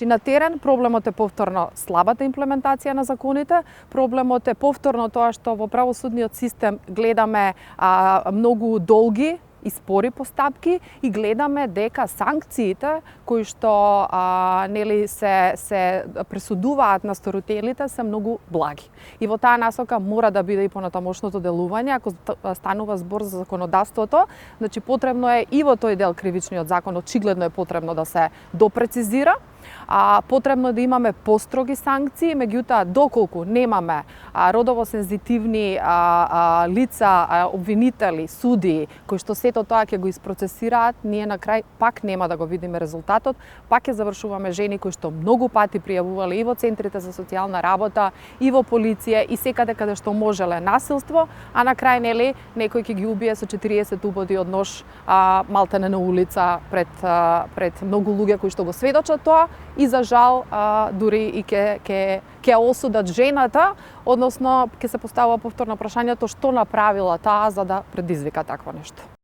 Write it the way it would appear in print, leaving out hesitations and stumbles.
На терен проблемот е повторно слабата имплементација на законите, проблемот е повторно тоа што во правосудниот систем гледаме многу долги и спори постапки и гледаме дека санкциите кои што нели се пресудуваат на сторителите се многу благи. И во таа насока мора да биде и понатамошното делување, ако станува збор за законодавството, значи потребно е и во тој дел кривичниот закон очигледно е потребно да се допрецизира. Потребно да имаме построги санкции, меѓутоа доколку немаме родово сензитивни лица, обвинители, суди, кои што сето тоа ќе го испроцесираат, ние на крај пак нема да го видиме резултатот, пак ќе завршуваме жени кои што многу пати пријавувале и во центрите за социјална работа, и во полиција, и секаде каде што можеле насилство, а на крај нели некој ќе ги убие со 40 убоди од нож малтене на улица пред многу луѓе кои што го сведочат тоа. И за жал, дури и ќе осудат жената, односно ќе се поставува повторно прашањето што направила таа за да предизвика такво нешто.